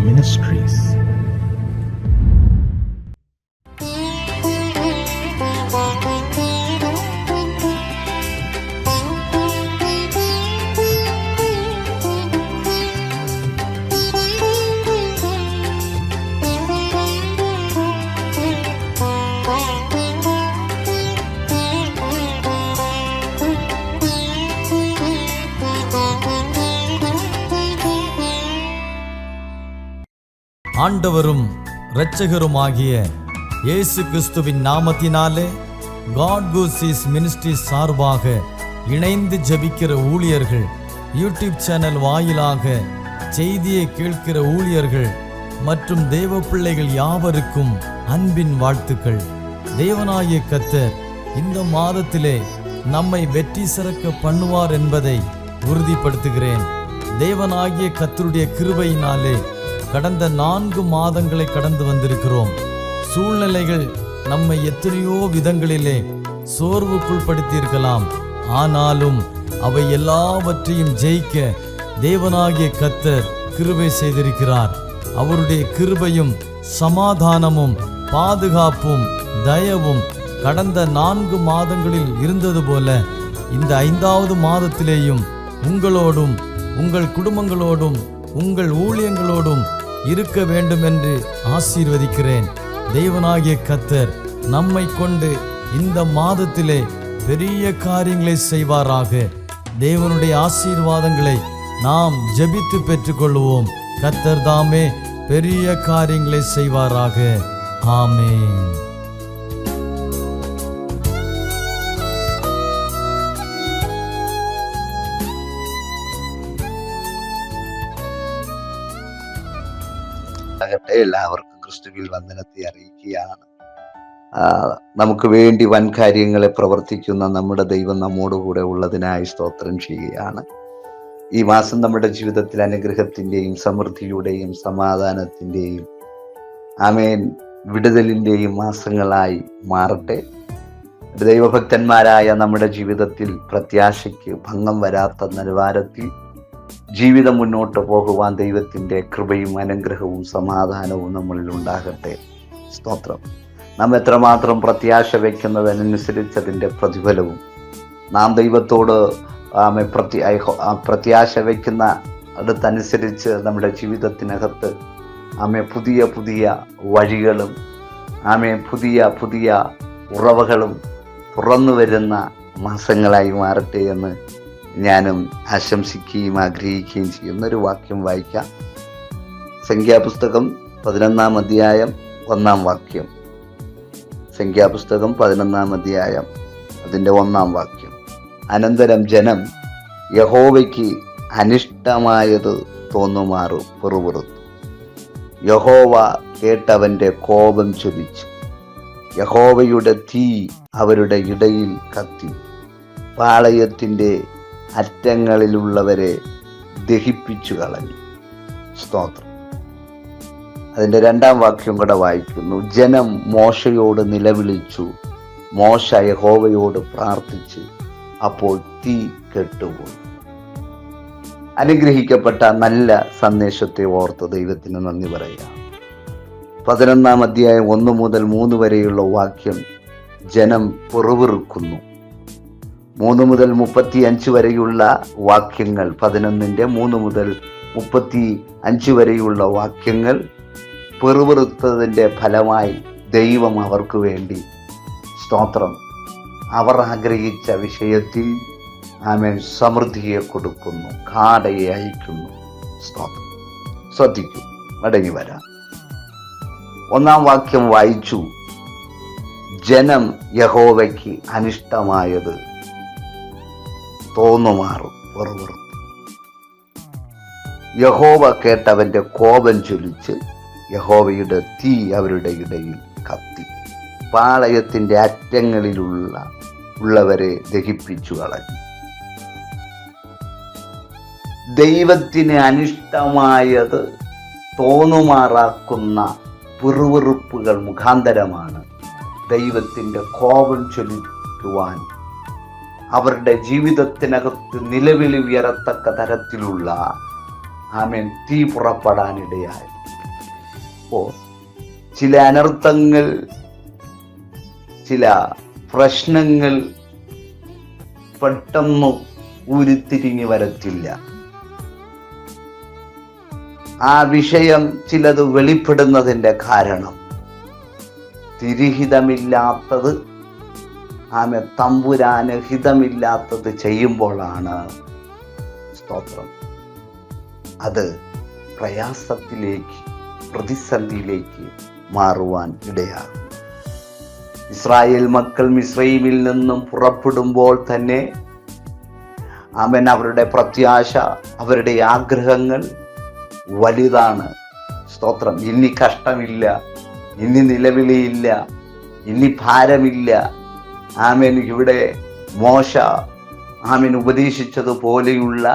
Ministries. ஆண்டவரும் இரட்சகருமாகிய இயேசு கிறிஸ்துவின் நாமத்தினாலே காட் கூசிஸ் மினிஸ்ட்ரி சார்பாக இணைந்து ஜெபிக்கிற ஊழியர்கள், யூடியூப் சேனல் வாயிலாக செய்தியை கேட்கிற ஊழியர்கள் மற்றும் தேவ பிள்ளைகள் யாவருக்கும் அன்பின் வாழ்த்துக்கள். தேவனாகிய கர்த்தர் இந்த மாதத்திலே நம்மை வெற்றி சிறக்க பண்ணுவார் என்பதை உறுதிப்படுத்துகிறேன். தேவனாகிய கர்த்தருடைய கிருபையினாலே கடந்த 4 மாதங்களை கடந்து வந்திருக்கிறோம். சூழ்நிலைகள் நம்மை எத்தனையோ விதங்களிலே சோர்வுக்குள் படுத்தியிருக்கலாம். ஆனாலும் அவை எல்லாவற்றையும் ஜெயிக்க தேவனாகிய கர்த்தர் கிருபை செய்திருக்கிறார். அவருடைய கிருபையும் சமாதானமும் பாதுகாப்பும் தயவும் கடந்த 4 மாதங்களில் இருந்தது போல இந்த 5வது மாதத்திலேயும் உங்களோடும் உங்கள் குடும்பங்களோடும் உங்கள் ஊழியங்களோடும் இருக்க வேண்டும் என்று ஆசீர்வதிக்கிறேன். தேவனாகிய கர்த்தர் நம்மை கொண்டு இந்த மாதத்திலே பெரிய காரியங்களை செய்வாராக. தேவனுடைய ஆசீர்வாதங்களை நாம் ஜெபித்து பெற்றுக்கொள்வோம். கர்த்தர் தாமே பெரிய காரியங்களை செய்வாராக. ஆமென். എല്ലാവർക്കും ക്രിസ്തുവിൽ വന്ദനത്തെ അറിയിക്കുകയാണ്. നമുക്ക് വേണ്ടി വൻ കാര്യങ്ങളെ പ്രവർത്തിക്കുന്ന നമ്മുടെ ദൈവം നമ്മോടുകൂടെ ഉള്ളതിനായി സ്തോത്രം ചെയ്യുകയാണ്. ഈ മാസം നമ്മുടെ ജീവിതത്തിൽ അനുഗ്രഹത്തിൻ്റെയും സമൃദ്ധിയുടെയും സമാധാനത്തിൻ്റെയും ആമേൻ വിടുതലിൻ്റെയും മാസങ്ങളായി മാറട്ടെ. ദൈവഭക്തന്മാരായ നമ്മുടെ ജീവിതത്തിൽ പ്രത്യാശയ്ക്ക് ഭംഗം വരാത്ത നിലവാരത്തിൽ ജീവിതം മുന്നോട്ട് പോകുവാൻ ദൈവത്തിൻ്റെ കൃപയും അനുഗ്രഹവും സമാധാനവും നമ്മളിൽ ഉണ്ടാകട്ടെ. സ്തോത്രം. നാം എത്രമാത്രം പ്രത്യാശ വയ്ക്കുന്നതിനനുസരിച്ച് അതിൻ്റെ പ്രതിഫലവും, നാം ദൈവത്തോട് പ്രത്യാശ വയ്ക്കുന്ന അടുത്തനുസരിച്ച് നമ്മുടെ ജീവിതത്തിനകത്ത് പുതിയ പുതിയ വഴികളും പുതിയ പുതിയ ഉറവകളും തുറന്നു വരുന്ന മാസങ്ങളായി മാറട്ടെ എന്ന് ഞാനും ആശംസിക്കുകയും ആഗ്രഹിക്കുകയും ചെയ്യുന്നൊരു വാക്യം വായിക്കാം. സംഖ്യാപുസ്തകം 11-ാം അധ്യായം 1-ാം വാക്യം. സംഖ്യാപുസ്തകം 11-ാം അധ്യായം അതിൻ്റെ 1-ാം വാക്യം. അനന്തരം ജനം യഹോവയ്ക്ക് അനിഷ്ടമായത് തോന്നുമാറു പിറുപിറുത്തു. യഹോവ കേട്ടവൻ്റെ കോപം ജ്വലിച്ചു. യഹോവയുടെ തീ അവരുടെ ഇടയിൽ കത്തി. പാളയത്തിൻ്റെ അറ്റങ്ങളിലുള്ളവരെ ദഹിപ്പിച്ചു കളഞ്ഞു. സ്തോത്രം. അതിൻ്റെ 2-ാം വാക്യം കൂടെ വായിക്കുന്നു. ജനം മോശയോട് നിലവിളിച്ചു. മോശ യഹോവയോട് പ്രാർത്ഥിച്ച്. അപ്പോൾ തീ കെട്ടുപോയി. അനുഗ്രഹിക്കപ്പെട്ട നല്ല സന്ദേശത്തെ ഓർത്ത് ദൈവത്തിന് നന്ദി പറയുക. 11-ാം അധ്യായം 1 മുതൽ 3 വരെയുള്ള വാക്യം ജനം പിറുപിറുക്കുന്നു. 3 മുതൽ 35 വരെയുള്ള വാക്യങ്ങൾ, 11-ന്റെ 3 മുതൽ 35 വരെയുള്ള വാക്യങ്ങൾ പിറുപിറുത്തതിൻ്റെ ഫലമായി ദൈവം അവർക്ക് വേണ്ടി സ്തോത്രം അവർ ആഗ്രഹിച്ച വിഷയത്തിൽ സമൃദ്ധിയെ കൊടുക്കുന്നു, കാടയെ അയക്കുന്നു. സ്തോത്രം. ശ്രദ്ധിക്കൂ, മടങ്ങി വരാം. 1-ാം വാക്യം വായിച്ചു. ജനം യഹോവയ്ക്ക് അനിഷ്ടമായത് തോന്നുമാറും പിറുപിറുത്തു. യഹോവ കേട്ടവൻ്റെ കോപം ജ്വലിച്ച്. യഹോവയുടെ തീ അവരുടെ ഇടയിൽ കത്തി. പാളയത്തിൻ്റെ അറ്റങ്ങളിലുള്ളവരെ ദഹിപ്പിച്ചു കളഞ്ഞു. ദൈവത്തിന് അനിഷ്ടമായത് തോന്നുമാറാക്കുന്ന പിറുപിറുപ്പുകൾ മുഖാന്തരമാണ് ദൈവത്തിൻ്റെ കോപം ചൊലിക്കുവാൻ അവരുടെ ജീവിതത്തിനകത്ത് നിലവിളി ഉയരത്തക്ക തരത്തിലുള്ള തീ പുറപ്പെടാനിടയായി. അപ്പോൾ ചില അനർത്ഥങ്ങൾ, ചില പ്രശ്നങ്ങൾ പെട്ടെന്ന് ഉരുത്തിരിഞ്ഞു വരത്തില്ല. ആ വിഷയം ചിലത് വെളിപ്പെടുന്നതിൻ്റെ കാരണം തിരുഹിതമില്ലാത്തത്, തമ്പുരാന് ഹിതമില്ലാത്തത് ചെയ്യുമ്പോഴാണ് സ്തോത്രം അത് പ്രയാസത്തിലേക്ക്, പ്രതിസന്ധിയിലേക്ക് മാറുവാൻ ഇടയാകും. ഇസ്രായേൽ മക്കൾ മിസ്രയീമിൽ നിന്നും പുറപ്പെടുമ്പോൾ തന്നെ അവരുടെ പ്രത്യാശ, അവരുടെ ആഗ്രഹങ്ങൾ വലുതാണ്. സ്തോത്രം. ഇനി കഷ്ടമില്ല, ഇനി നിലവിളിയില്ല, ഇനി ഭാരമില്ല. ഇവിടെ മോശ ഉപദേശിച്ചതുപോലെയുള്ള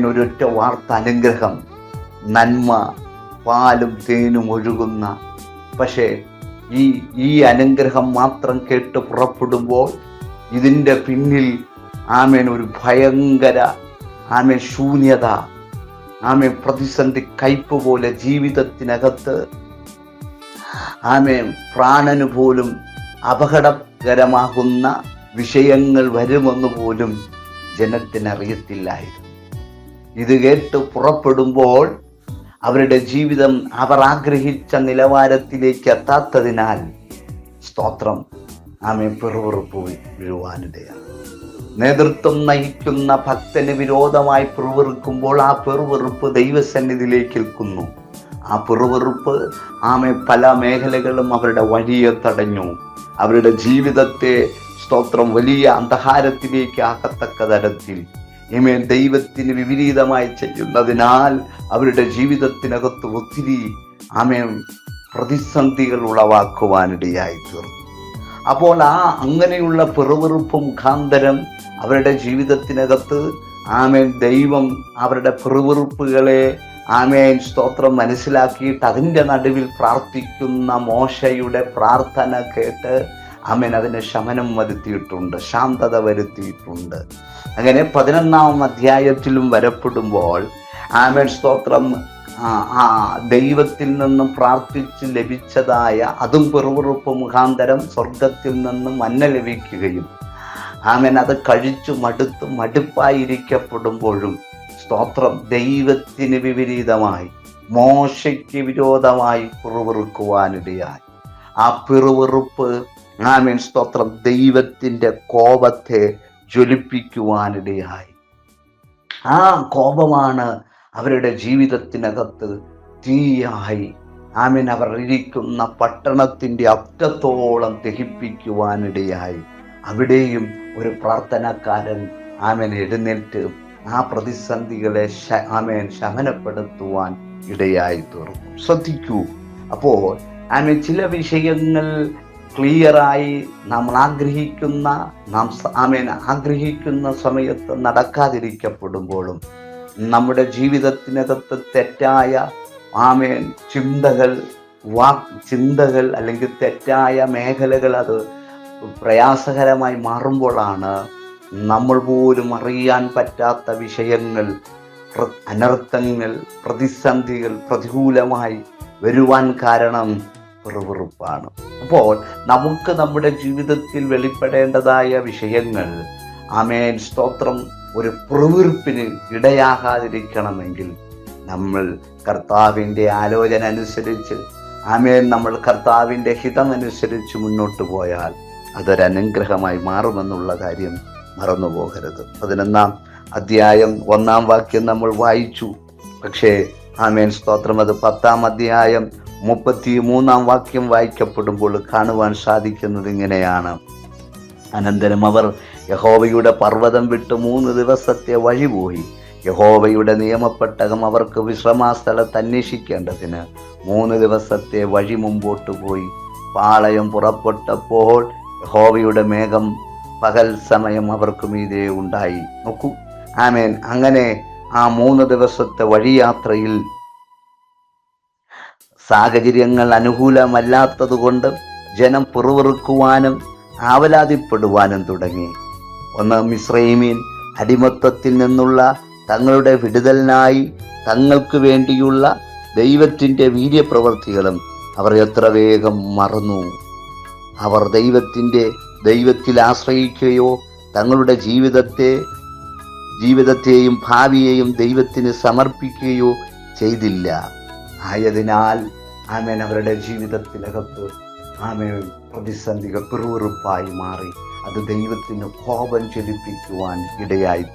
ഒരൊറ്റ വാർത്ത അനുഗ്രഹം, നന്മ, പാലും തേനും ഒഴുകുന്ന. പക്ഷേ ഈ അനുഗ്രഹം മാത്രം കേട്ട് പുറപ്പെടുമ്പോൾ ഇതിൻ്റെ പിന്നിൽ ഒരു ഭയങ്കര ശൂന്യത, പ്രതിസന്ധി, കയ്പ് പോലെ ജീവിതത്തിനകത്ത് പ്രാണന് പോലും അപകടകരമാകുന്ന വിഷയങ്ങൾ വരുമെന്ന് പോലും ജനത്തിനറിയത്തില്ലായിരുന്നു. ഇത് കേട്ട് പുറപ്പെടുമ്പോൾ അവരുടെ ജീവിതം അവർ ആഗ്രഹിച്ച നിലവാരത്തിലേക്ക് എത്താത്തതിനാൽ സ്തോത്രം പിറുപിറുപ്പ് വീഴുവാനിടയാണ്. നേതൃത്വം നയിക്കുന്ന ഭക്തന് വിരോധമായി പിറുപിറുക്കുമ്പോൾ ആ പിറുപിറുപ്പ് ദൈവസന്നിധിയിലേക്ക് എത്തുന്നു. ആ പിറുപിറുപ്പ് പല മേഖലകളും അവരുടെ വഴിയെ തടഞ്ഞു. അവരുടെ ജീവിതത്തെ സ്തോത്രം വലിയ അന്ധകാരത്തിലേക്ക് ആക്കത്തക്ക തരത്തിൽ ദൈവത്തിന് വിപരീതമായി ചെയ്യുന്നതിനാൽ അവരുടെ ജീവിതത്തിനകത്ത് ഒത്തിരി പ്രതിസന്ധികൾ ഉളവാക്കുവാനിടയായി തീർന്നു. അപ്പോൾ അങ്ങനെയുള്ള പിറുപിറുപ്പ് മുഖാന്തരം അവരുടെ ജീവിതത്തിനകത്ത് ദൈവം അവരുടെ പിറുപിറുപ്പുകളെ സ്തോത്രം മനസ്സിലാക്കിയിട്ട് അതിൻ്റെ നടുവിൽ പ്രാർത്ഥിക്കുന്ന മോശയുടെ പ്രാർത്ഥന കേട്ട് അതിന് ശമനം വരുത്തിയിട്ടുണ്ട്, ശാന്തത വരുത്തിയിട്ടുണ്ട്. അങ്ങനെ 11-ാം അധ്യായത്തിലും വരപ്പെടുമ്പോൾ സ്തോത്രം ദൈവത്തിൽ നിന്നും പ്രാർത്ഥിച്ച് ലഭിച്ചതായ അതും പിറുപിറുപ്പ് മുഖാന്തരം സ്വർഗത്തിൽ നിന്നും മന്ന ലഭിക്കുകയും അത് കഴിച്ചു മടുപ്പായിരിക്കപ്പെടുമ്പോഴും സ്തോത്രം ദൈവത്തിന് വിപരീതമായി, മോശയ്ക്ക് വിരോധമായി പിറുപിറുക്കുവാനിടയായി. ആ പിറുപിറുപ്പ് സ്തോത്രം ദൈവത്തിൻ്റെ കോപത്തെ ജ്വലിപ്പിക്കുവാനിടയായി. ആ കോപമാണ് അവരുടെ ജീവിതത്തിനകത്ത് തീയായി അവർ ഇരിക്കുന്ന പട്ടണത്തിൻ്റെ അറ്റത്തോളം ദഹിപ്പിക്കുവാനിടയായി. അവിടെയും ഒരു പ്രാർത്ഥനക്കാരൻ എഴുന്നേറ്റ് ആ പ്രതിസന്ധികളെ ശമനപ്പെടുത്തുവാൻ ഇടയായി തീർന്നു. ശ്രദ്ധിക്കൂ. അപ്പോൾ ചില വിഷയങ്ങൾ ക്ലിയറായി നമ്മൾ ആഗ്രഹിക്കുന്ന സമയത്ത് നടക്കാതിരിക്കപ്പെടുമ്പോഴും നമ്മുടെ ജീവിതത്തിനകത്ത് തെറ്റായ ചിന്തകൾ അല്ലെങ്കിൽ തെറ്റായ മേഖലകൾ അത് പ്രയാസകരമായി മാറുമ്പോഴാണ് നമ്മൾ പോലും അറിയാൻ പറ്റാത്ത വിഷയങ്ങൾ, അനർത്ഥങ്ങൾ, പ്രതിസന്ധികൾ പ്രതികൂലമായി വരുവാൻ കാരണം പിറുപിറുപ്പാണ്. അപ്പോൾ നമുക്ക് നമ്മുടെ ജീവിതത്തിൽ വെളിപ്പെടേണ്ടതായ വിഷയങ്ങൾ സ്തോത്രം ഒരു പിറുപിറുപ്പിന് ഇടയാകാതിരിക്കണമെങ്കിൽ നമ്മൾ കർത്താവിൻ്റെ ആലോചന അനുസരിച്ച് നമ്മൾ കർത്താവിൻ്റെ ഹിതമനുസരിച്ച് മുന്നോട്ട് പോയാൽ അതൊരനുഗ്രഹമായി മാറുമെന്നുള്ള കാര്യം മറന്നു പോകരുത്. 11-ാം അധ്യായം 1-ാം വാക്യം നമ്മൾ വായിച്ചു. പക്ഷേ സ്തോത്രം അത് 10-ാം അധ്യായം 33-ാം വാക്യം വായിക്കപ്പെടുമ്പോൾ കാണുവാൻ സാധിക്കുന്നത് ഇങ്ങനെയാണ്. അനന്തരം അവർ യഹോവയുടെ പർവ്വതം വിട്ട് 3 ദിവസത്തെ വഴി പോയി. യഹോവയുടെ നിയമപ്പെട്ടകം അവർക്ക് വിശ്രമസ്ഥലത്ത് അന്വേഷിക്കേണ്ടതിന് 3 ദിവസത്തെ വഴി മുമ്പോട്ട് പോയി. പാളയം പുറപ്പെട്ടപ്പോൾ യഹോവയുടെ മേഘം പകൽ സമയം അവർക്ക് മീതെ ഉണ്ടായി. നോക്കൂ, അങ്ങനെ ആ 3 ദിവസത്തെ വഴിയാത്രയിൽ സാഹചര്യങ്ങൾ അനുകൂലമല്ലാത്തത് കൊണ്ട് ജനം പിറുപിറുക്കുവാനും ആവലാതിപ്പെടുവാനും തുടങ്ങി. ഒന്ന്, മിസ്രയീമിൻ അടിമത്തത്തിൽ നിന്നുള്ള തങ്ങളുടെ വിടുതലിനായി തങ്ങൾക്ക് വേണ്ടിയുള്ള ദൈവത്തിൻ്റെ വീര്യപ്രവൃത്തികളും അവർ എത്ര വേഗം മറന്നു. അവർ ദൈവത്തിൽ ആശ്രയിക്കുകയോ തങ്ങളുടെ ജീവിതത്തെയും ഭാവിയെയും ദൈവത്തിന് സമർപ്പിക്കുകയോ ചെയ്തില്ല. ആയതിനാൽ ആമേൻ അവരുടെ ജീവിതത്തിനകത്ത് ആമേൻ പ്രതിസന്ധികൾ പിറുപിറുപ്പായി മാറി. അത് ദൈവത്തിന് കോപം ജ്വലിപ്പിക്കുവാൻ ഇടയായി.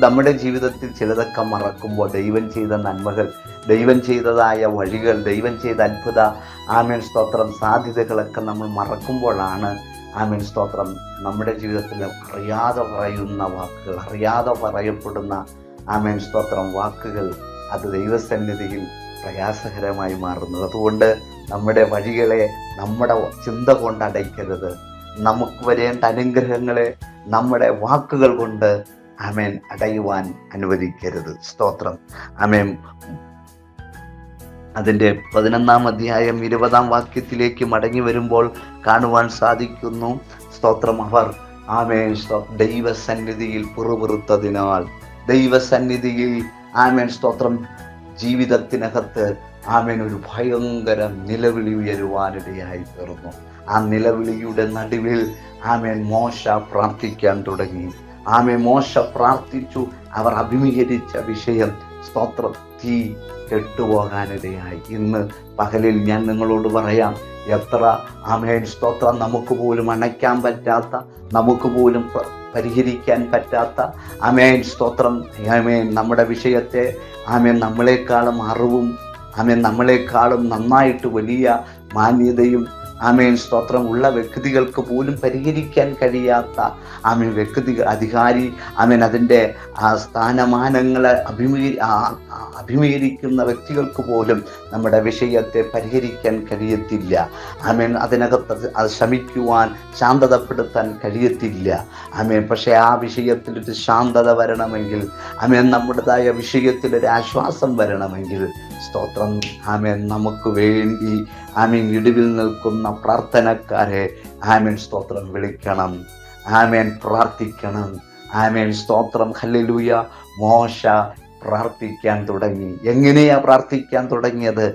നമ്മുടെ ജീവിതത്തിൽ ചിലതൊക്കെ മറക്കുമ്പോൾ ദൈവം ചെയ്ത നന്മകൾ, ദൈവം ചെയ്തതായ വഴികൾ, ദൈവം ചെയ്ത അത്ഭുത ആമേൻ സ്തോത്രം സാധ്യതകളൊക്കെ നമ്മൾ മറക്കുമ്പോഴാണ് ആമേൻ സ്തോത്രം നമ്മുടെ ജീവിതത്തിൽ അറിയാതെ പറയുന്ന വാക്കുകൾ, അറിയാതെ പറയപ്പെടുന്ന ആമേൻ സ്തോത്രം വാക്കുകൾ അത് ദൈവസന്നിധിയിൽ പ്രയാസകരമായി മാറുന്നത്. അതുകൊണ്ട് നമ്മുടെ വഴികളെ നമ്മുടെ ചിന്ത കൊണ്ട് അടയ്ക്കരുത്. നമുക്ക് വരേണ്ട അനുഗ്രഹങ്ങളെ നമ്മുടെ വാക്കുകൾ കൊണ്ട് ആമേൻ അടയുവാൻ അനുവദിക്കരുത്. സ്തോത്രം. ആമേൻ. അതിൻ്റെ 11-ാം അധ്യായം 20-ാം വാക്യത്തിലേക്ക് മടങ്ങി വരുമ്പോൾ കാണുവാൻ സാധിക്കുന്നു. സ്തോത്രം. അവർ ആമേൻ ദൈവസന്നിധിയിൽ പിറുപിറുത്തതിനാൽ, ദൈവസന്നിധിയിൽ ആമേൻ സ്തോത്രം ജീവിതത്തിനകത്ത് ആമേൻ ഒരു ഭയങ്കര നിലവിളി ഉയരുവാനിടയായി തീർന്നു. ആ നിലവിളിയുടെ നടുവിൽ ആമേൻ മോശ പ്രാർത്ഥിക്കാൻ തുടങ്ങി. മോശ പ്രാർത്ഥിച്ചു. അവർ അഭിമുഖീകരിച്ച വിഷയം സ്തോത്രം തീ കെട്ടുപോകാനിടയായി. ഇന്ന് പകലിൽ ഞാൻ നിങ്ങളോട് പറയാം, എത്ര ആമേൻ സ്തോത്രം നമുക്ക് പോലും അണയ്ക്കാൻ പറ്റാത്ത, നമുക്ക് പോലും പരിഹരിക്കാൻ പറ്റാത്ത ആമേൻ സ്തോത്രം ആമേൻ നമ്മുടെ വിഷയത്തെ ആമേൻ നമ്മളെക്കാളും അറിവും ആമേൻ നമ്മളെക്കാളും നന്നായിട്ട് വലിയ മാന്യതയും ആമേൻ സ്തോത്രം ഉള്ള വ്യക്തികൾക്ക് പോലും പരിഹരിക്കാൻ കഴിയാത്ത ആമേൻ അധികാരി ആമേൻ അതിൻ്റെ സ്ഥാനമാനങ്ങളെ അഭിമുഖീകരിക്കുന്ന വ്യക്തികൾക്ക് പോലും നമ്മുടെ വിഷയത്തെ പരിഹരിക്കാൻ കഴിയത്തില്ല. ആമേൻ അതിനകത്ത് അത് ശമിക്കുവാൻ, ശാന്തതപ്പെടുത്താൻ കഴിയത്തില്ല. ആമേൻ. പക്ഷേ ആ വിഷയത്തിലൊരു ശാന്തത വരണമെങ്കിൽ, ആമേൻ നമ്മുടേതായ വിഷയത്തിലൊരു ആശ്വാസം വരണമെങ്കിൽ സ്തോത്രം ആമേൻ നമുക്ക് വേണ്ടി ആമേൻ ഇടിവിൽ നിൽക്കുന്ന പ്രാർത്ഥനക്കാരെ ആമേൻ സ്തോത്രം വിളിക്കണം, ആമേൻ പ്രാർത്ഥിക്കണം. ആമേൻ സ്തോത്രം. ഹല്ലേലൂയ. മോശ പ്രാർത്ഥിക്കാൻ തുടങ്ങി. എങ്ങനെയാ പ്രാർത്ഥിക്കാൻ തുടങ്ങിയത്?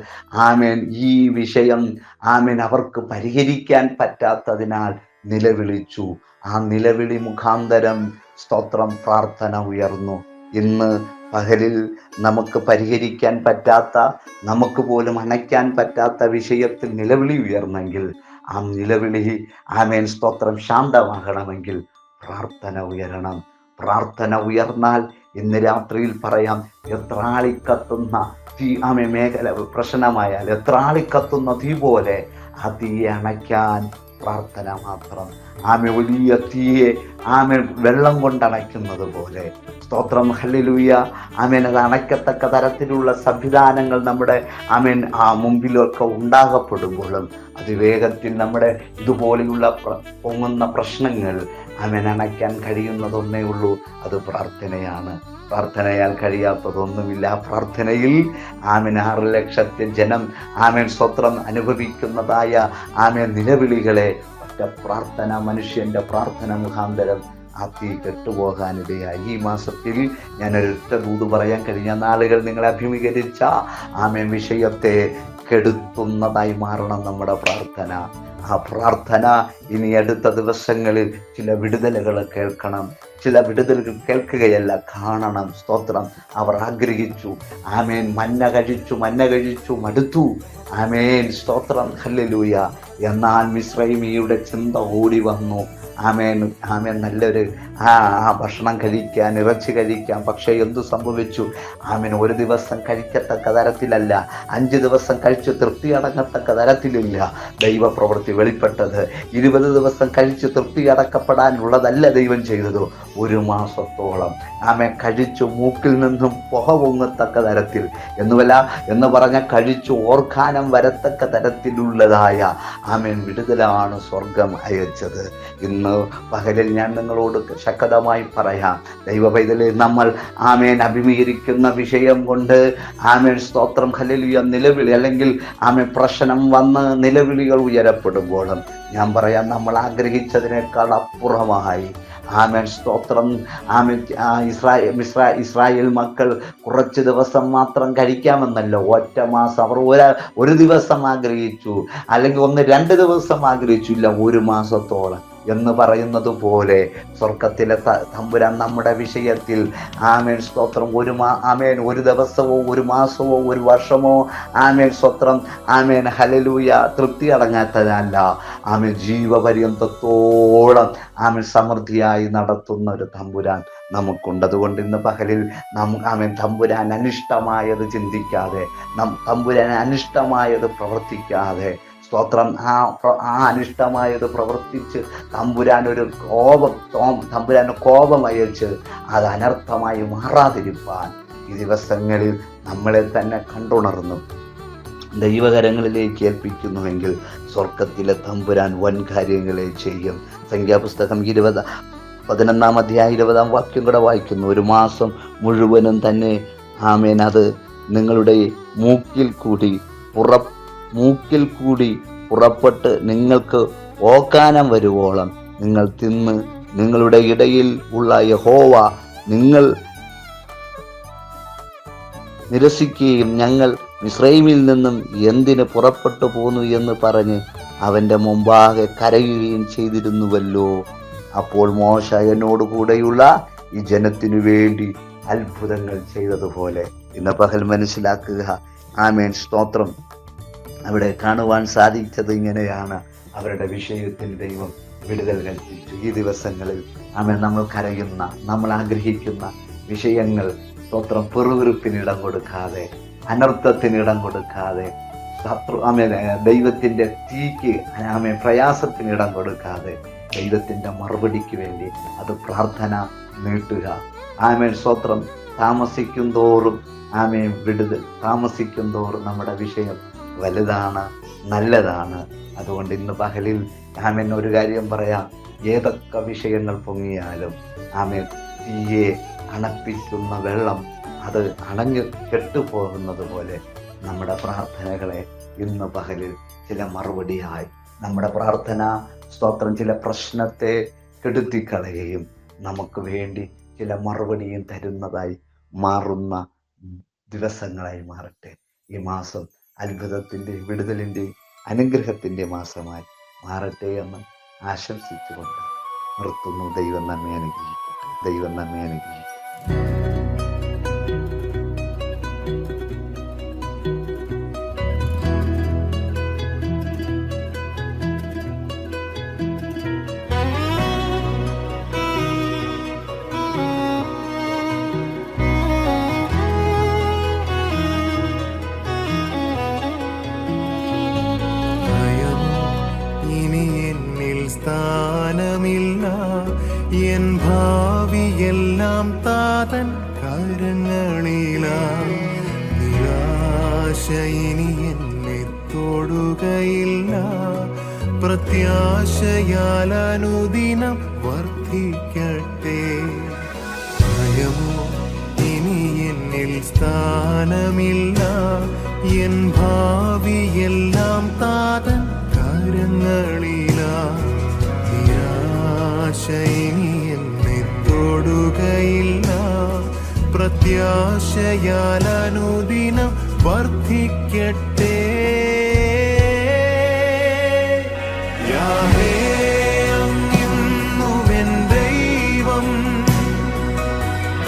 ആമേൻ ഈ വിഷയം ആമേൻ അവർക്ക് പരിഹരിക്കാൻ പറ്റാത്തതിനാൽ നിലവിളിച്ചു. ആ നിലവിളി മുഖാന്തരം സ്തോത്രം പ്രാർത്ഥന ഉയർന്നു. ഇന്ന് പകലിൽ നമുക്ക് പരിഹരിക്കാൻ പറ്റാത്ത, നമുക്ക് പോലും അണയ്ക്കാൻ പറ്റാത്ത വിഷയത്തിൽ നിലവിളി ഉയർന്നെങ്കിൽ, ആ നിലവിളി ആമേൻ സ്തോത്രം ശാന്തമാകണമെങ്കിൽ പ്രാർത്ഥന ഉയരണം. പ്രാർത്ഥന ഉയർന്നാൽ ഇന്ന് രാത്രിയിൽ പറയാം, എത്രാളിക്കത്തുന്ന തീ ആമേ മേഖല പ്രശ്നമായാൽ എത്രാളിക്കത്തുന്ന തീ പോലെ ആ തീയെ അണയ്ക്കാൻ പ്രാർത്ഥന മാത്രം. ആമേ വലിയ തീയെ ആമേ വെള്ളം കൊണ്ടണയ്ക്കുന്നത് പോലെ സ്തോത്രം. ഹല്ലേലൂയ. ആമേൻ. അത് അണയ്ക്കത്തക്ക തരത്തിലുള്ള സംവിധാനങ്ങൾ നമ്മുടെ ആമേൻ മുമ്പിലൊക്കെ ഉണ്ടാകപ്പെടുമ്പോഴും അതിവേഗത്തിൽ നമ്മുടെ ഇതുപോലെയുള്ള പൊങ്ങുന്ന പ്രശ്നങ്ങൾ ആമേൻ അണയ്ക്കാൻ കഴിയുന്നതൊന്നേ ഉള്ളൂ, അത് പ്രാർത്ഥനയാണ്. പ്രാർത്ഥനയാൽ കഴിയാത്തതൊന്നുമില്ല. പ്രാർത്ഥനയിൽ ആമേൻ 6 ലക്ഷത്തെ ജനം ആമേൻ സ്തോത്രം അനുഭവിക്കുന്നതായ ആമേൻ നിലവിളികളെ ഒറ്റ പ്രാർത്ഥന, മനുഷ്യന്റെ പ്രാർത്ഥന മുഖാന്തരം ആ തീ കെട്ടുപോകാനിടയായി. ഈ മാസത്തിൽ ഞാനൊരൊറ്റ ദൂത് പറയാൻ, കഴിഞ്ഞ നാളുകൾ നിങ്ങളെ അഭിമുഖീകരിച്ച ആമേൻ വിഷയത്തെ കെടുത്തുന്നതായി മാറണം നമ്മുടെ പ്രാർത്ഥന. ആ പ്രാർത്ഥന ഇനി അടുത്ത ദിവസങ്ങളിൽ ചില വിടുതലുകൾ കേൾക്കണം. ചില വിടുതലുകൾ കേൾക്കുകയല്ല, കാണണം. സ്തോത്രം. അവർ ആഗ്രഹിച്ചു. ആമേൻ. മന്ന കഴിച്ചു മടുത്തു. ആമേൻ സ്തോത്രം. ഹല്ലേലൂയ. എന്നാൽ മിസ്രൈമിയുടെ ചിന്ത ഓടി വന്നു. ആമേൻ നല്ലൊരു ഭക്ഷണം കഴിക്കാൻ, ഇറച്ചി കഴിക്കാം. പക്ഷേ എന്തു സംഭവിച്ചു? ആമേൻ ഒരു ദിവസം കഴിക്കത്തക്ക തരത്തിലല്ല, 5 ദിവസം കഴിച്ച് തൃപ്തി അടങ്ങത്തക്ക തരത്തിലില്ല ദൈവപ്രവൃത്തി വെളിപ്പെട്ടത്. 20 ദിവസം കഴിച്ച് തൃപ്തി അടക്കപ്പെടാനുള്ളതല്ല ദൈവം ചെയ്തത്. 1 മാസത്തോളം ആമേൻ കഴിച്ചു മൂക്കിൽ നിന്നും പുക പൊങ്ങത്തക്ക തരത്തിൽ എന്ന് പറഞ്ഞ കഴിച്ചു ഓർക്കാനം വരത്തക്ക തരത്തിലുള്ളതായ ആമേൻ വിടുതലാണ് സ്വർഗം അയച്ചത്. ഇന്ന് ഇന്ന് പകലിൽ ഞാൻ നിങ്ങളോട് ശക്തമായി പറയാം, ദൈവ പൈതലേ, നമ്മൾ അഭിമുഖീകരിക്കുന്ന വിഷയം കൊണ്ട് സ്തോത്രം ഹല്ലേലൂയ നിലവിളി അല്ലെങ്കിൽ പ്രശ്നം വന്ന് നിലവിളികൾ ഉയരപ്പെടുമ്പോഴും ഞാൻ പറയാം, നമ്മൾ ആഗ്രഹിച്ചതിനേക്കാൾ അപ്പുറമായി സ്തോത്രം ഇസ്രായേൽ മക്കൾ കുറച്ച് ദിവസം മാത്രം കഴിക്കാമെന്നല്ല, ഒറ്റ മാസം അവർ ഒരു ദിവസം ആഗ്രഹിച്ചു, അല്ലെങ്കിൽ 1-2 ദിവസം ആഗ്രഹിച്ചില്ല, 1 മാസത്തോളം എന്ന് പറയുന്നത് പോലെ സ്വർഗത്തിലെ തമ്പുരാൻ നമ്മുടെ വിഷയത്തിൽ സ്തോത്രം ഒരു ദിവസമോ 1 മാസമോ 1 വർഷമോ സ്തോത്രം ഹല്ലേലൂയ തൃപ്തി അടങ്ങാത്തതല്ല, ജീവപര്യന്തത്തോളം സമൃദ്ധിയായി നടത്തുന്ന ഒരു തമ്പുരാൻ നമുക്കുണ്ട്. അതുകൊണ്ട് ഇന്ന് പകലിൽ തമ്പുരാൻ അനിഷ്ടമായത് ചിന്തിക്കാതെ, തമ്പുരാൻ അനിഷ്ടമായത് പ്രവർത്തിക്കാതെ, സ്തോത്രം അനിഷ്ടമായത് പ്രവർത്തിച്ച് തമ്പുരാന് കോപം അയച്ച് അത് അനർത്ഥമായി മാറാതിരിപ്പാൻ ഈ ദിവസങ്ങളിൽ നമ്മളെ തന്നെ കണ്ടുണർന്നു ദൈവകരങ്ങളിലേക്ക് ഏൽപ്പിക്കുന്നുവെങ്കിൽ സ്വർഗത്തിലെ തമ്പുരാൻ വൻ കാര്യങ്ങളെ ചെയ്യും. സംഖ്യാപുസ്തകം 11-ാം അധ്യായം 20-ാം വാക്യം കൂടെ വായിക്കുന്നു. 1 മാസം മുഴുവനും തന്നെ അത് നിങ്ങളുടെ മൂക്കിൽ കൂടി പുറപ്പെട്ട് നിങ്ങൾക്ക് ഓക്കാനം വരുവോളം നിങ്ങൾ തിന്ന് നിങ്ങളുടെ ഇടയിൽ ഉള്ള യഹോവ നിങ്ങൾ നിരസിക്കുകയും ഞങ്ങൾ മിസ്രയീമിൽ നിന്നും എന്തിന് പുറപ്പെട്ടു പോന്നു എന്ന് പറഞ്ഞ് അവൻ്റെ മുമ്പാകെ കരയുകയും ചെയ്തിരുന്നുവല്ലോ. അപ്പോൾ മോശ എന്നോട് കൂടെയുള്ള ഈ ജനത്തിനു വേണ്ടി അത്ഭുതങ്ങൾ ചെയ്തതുപോലെ ഇന്ന് പകൽ മനസ്സിലാക്കുക. സ്തോത്രം. അവിടെ കാണുവാൻ സാധിച്ചത് ഇങ്ങനെയാണ്, അവരുടെ വിഷയത്തിൽ ദൈവം വിടുതൽ കൽപ്പിച്ചു. ഈ ദിവസങ്ങളിൽ നമ്മൾ കരയുന്ന, നമ്മൾ ആഗ്രഹിക്കുന്ന വിഷയങ്ങൾ സ്തോത്രം പെറുവിറുപ്പിന് ഇടം കൊടുക്കാതെ, അനർത്ഥത്തിന് ഇടം കൊടുക്കാതെ, ദൈവത്തിൻ്റെ തീക്ക് പ്രയാസത്തിന് ഇടം കൊടുക്കാതെ, ദൈവത്തിൻ്റെ മറുപടിക്ക് വേണ്ടി അത് പ്രാർത്ഥന നീട്ടുക. സ്തോത്രം. താമസിക്കും തോറും വിടുതൽ താമസിക്കും തോറും നമ്മുടെ വിഷയം വലുതാണ്, നല്ലതാണ്. അതുകൊണ്ട് ഇന്ന് പകലിൽ ഒരു കാര്യം പറയാം, ഏതൊക്കെ വിഷയങ്ങൾ പൊങ്ങിയാലും തീയെ അണപ്പിക്കുന്ന വെള്ളം അത് അണഞ്ഞ് കെട്ടുപോകുന്നത് പോലെ നമ്മുടെ പ്രാർത്ഥനകളെ ഇന്ന് പകലിൽ ചില മറുപടിയായി നമ്മുടെ പ്രാർത്ഥന സ്തോത്രം ചില പ്രശ്നത്തെ കെടുത്തിക്കളയുകയും നമുക്ക് വേണ്ടി ചില മറുപടിയും തരുന്നതായി മാറുന്ന ദിവസങ്ങളായി മാറട്ടെ. ഈ മാസം അത്ഭുതത്തിൻ്റെ, വിടുതലിൻ്റെ, അനുഗ്രഹത്തിൻ്റെ മാസമായി മാറട്ടെ എന്ന് ആശംസിച്ചുകൊണ്ട് നിർത്തുന്നു. ദൈവം നമ്മെ അനുഗ്രഹിക്കട്ടെ. ദൈവം നമ്മെ അനുഗ്രഹിക്കട്ടെ. സ്ഥാനമില്ല, എൻ ഭാവിയെല്ലാം താതൻ കരങ്ങളിലാ. നിരാശ ഇനി എന്നെ തൊടുകയില്ല, പ്രത്യാശയാൽ അനുദിനം വർദ്ധിക്കട്ടെ. ഭയമോ ഇനി എന്നിൽ സ്ഥാനമില്ല, എൻ ഭാവിയെല്ലാം താതൻ കരങ്ങളിലാ. ഇനി എന്നെ തൊടുകയില്ല, പ്രത്യാശയാൽ അനുദിനം വർദ്ധിക്കട്ടെ. യാഹേ അങ്ങെന്നുമെൻ ദൈവം,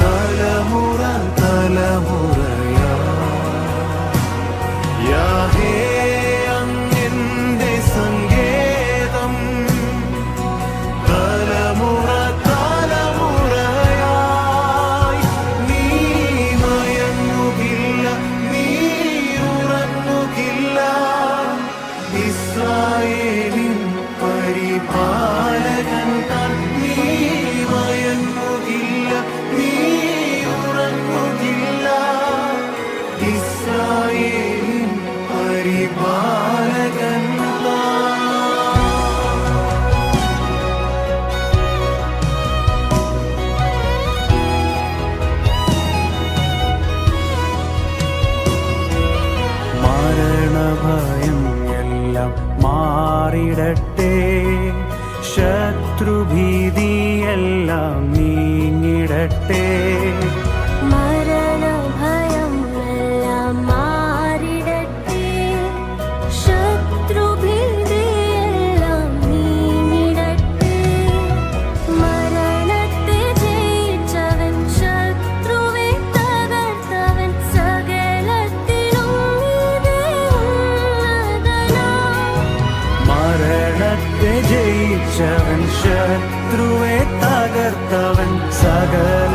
തലമുറ തലമുറയാ. യാഹേ അങ്ങെന്റെ സങ്കേതം, തലമുറ തലമുറയായി. നീ മയങ്ങുകില്ല, നീ ഉറങ്ങുകില്ല, ഇസ്രായേലിൻ ഭയം എല്ലാം മാറിടട്ടെ, ശത്രുഭീതിയെല്ലാം നീങ്ങിടട്ടെ. മരണഭയം എല്ലാം മാറിടട്ടെ, ശത്രുഭീതിയെല്ലാം നീങ്ങിടട്ടെ. മരണത്തെ ജയിച്ചവൻ, ശത്രുവെ തകർത്തവൻ, സകലത്തിലും നീതി ഉന്നതനാം. മരണത്തെ ജയിച്ചവൻ, ശത്രുവെ തകർത്തവൻ, സകല